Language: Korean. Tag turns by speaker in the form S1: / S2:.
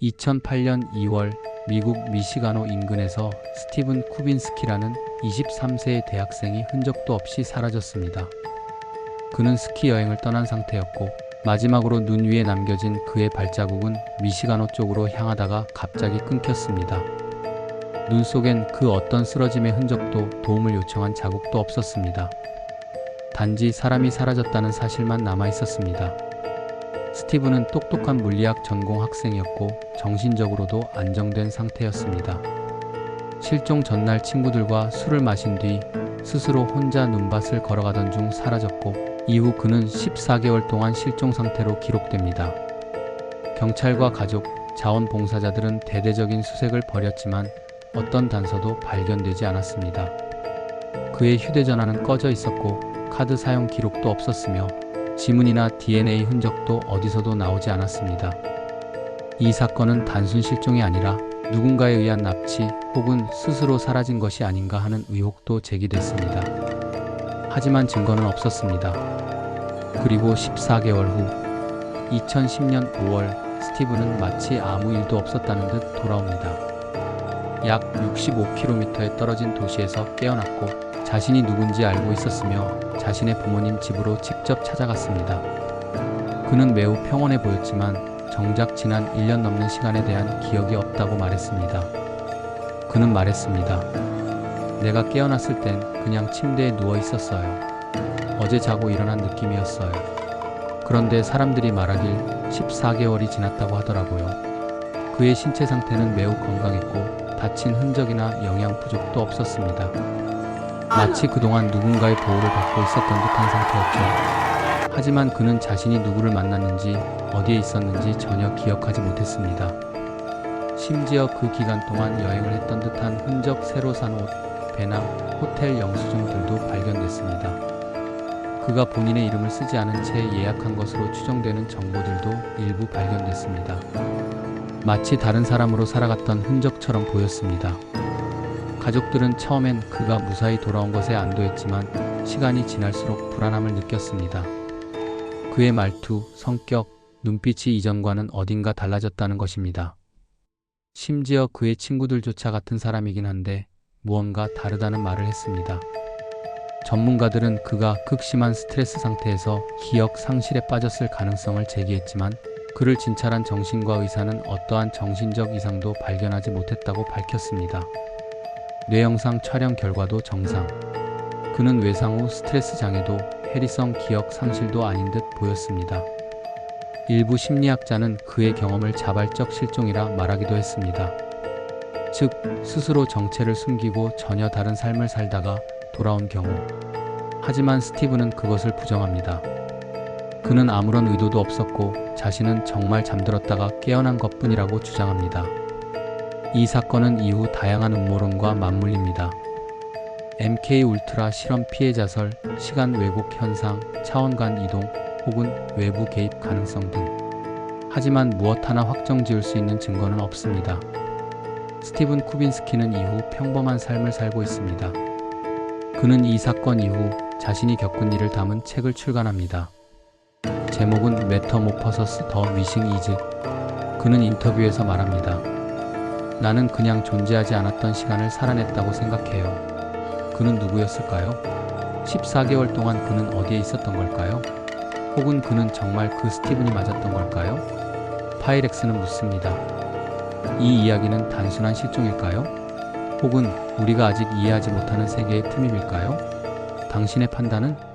S1: 2008년 2월 미국 미시가노 인근에서 스티븐 쿠빈스키라는 23세의 대학생이 흔적도 없이 사라졌습니다. 그는 스키 여행을 떠난 상태였고 마지막으로 눈 위에 남겨진 그의 발자국은 미시가노 쪽으로 향하다가 갑자기 끊겼습니다. 눈 속엔 그 어떤 쓰러짐의 흔적도 도움을 요청한 자국도 없었습니다. 단지 사람이 사라졌다는 사실만 남아 있었습니다. 스티븐은 똑똑한 물리학 전공 학생이었고 정신적으로도 안정된 상태였습니다. 실종 전날 친구들과 술을 마신 뒤 스스로 혼자 눈밭을 걸어가던 중 사라졌고 이후 그는 14개월 동안 실종 상태로 기록됩니다. 경찰과 가족, 자원봉사자들은 대대적인 수색을 벌였지만 어떤 단서도 발견되지 않았습니다. 그의 휴대전화는 꺼져 있었고 카드 사용 기록도 없었으며 지문이나 DNA 흔적도 어디서도 나오지 않았습니다. 이 사건은 단순 실종이 아니라 누군가에 의한 납치 혹은 스스로 사라진 것이 아닌가 하는 의혹도 제기됐습니다. 하지만 증거는 없었습니다. 그리고 14개월 후 2010년 5월 스티븐은 마치 아무 일도 없었다는 듯 돌아옵니다. 약 65km에 떨어진 도시에서 깨어났고 자신이 누군지 알고 있었으며 자신의 부모님 집으로 직접 찾아갔습니다. 그는 매우 평온해 보였지만 정작 지난 1년 넘는 시간에 대한 기억이 없다고 말했습니다. 그는 말했습니다. 내가 깨어났을 땐 그냥 침대에 누워 있었어요. 어제 자고 일어난 느낌이었어요. 그런데 사람들이 말하길 14개월이 지났다고 하더라고요. 그의 신체 상태는 매우 건강했고 다친 흔적이나 영양 부족도 없었습니다. 마치 그동안 누군가의 보호를 받고 있었던 듯한 상태였죠. 하지만 그는 자신이 누구를 만났는지 어디에 있었는지 전혀 기억하지 못했습니다. 심지어 그 기간 동안 여행을 했던 듯한 흔적, 새로 산 옷, 배낭, 호텔 영수증 등도 발견됐습니다. 그가 본인의 이름을 쓰지 않은 채 예약한 것으로 추정되는 정보들도 일부 발견됐습니다. 마치 다른 사람으로 살아갔던 흔적처럼 보였습니다. 가족들은 처음엔 그가 무사히 돌아온 것에 안도했지만 시간이 지날수록 불안함을 느꼈습니다. 그의 말투, 성격, 눈빛이 이전과는 어딘가 달라졌다는 것입니다. 심지어 그의 친구들조차 같은 사람이긴 한데 무언가 다르다는 말을 했습니다. 전문가들은 그가 극심한 스트레스 상태에서 기억 상실에 빠졌을 가능성을 제기했지만 그를 진찰한 정신과 의사는 어떠한 정신적 이상도 발견하지 못했다고 밝혔습니다. 뇌영상 촬영 결과도 정상. 그는 외상 후 스트레스 장애도 해리성 기억 상실도 아닌 듯 보였습니다. 일부 심리학자는 그의 경험을 자발적 실종이라 말하기도 했습니다. 즉, 스스로 정체를 숨기고 전혀 다른 삶을 살다가 돌아온 경우. 하지만 스티븐은 그것을 부정합니다. 그는 아무런 의도도 없었고 자신은 정말 잠들었다가 깨어난 것뿐이라고 주장합니다. 이 사건은 이후 다양한 음모론과 맞물립니다. MK울트라 실험 피해자설, 시간 왜곡 현상, 차원 간 이동, 혹은 외부 개입 가능성 등. 하지만 무엇 하나 확정 지을 수 있는 증거는 없습니다. 스티븐 쿠빈스키는 이후 평범한 삶을 살고 있습니다. 그는 이 사건 이후 자신이 겪은 일을 담은 책을 출간합니다. 제목은 메터모퍼서스 더 미싱 이즈. 그는 인터뷰에서 말합니다. 나는 그냥 존재하지 않았던 시간을 살아냈다고 생각해요. 그는 누구였을까요? 14개월 동안 그는 어디에 있었던 걸까요? 혹은 그는 정말 그 스티븐이 맞았던 걸까요? 파이렉스는 묻습니다. 이 이야기는 단순한 실종일까요? 혹은 우리가 아직 이해하지 못하는 세계의 틈입일까요? 당신의 판단은?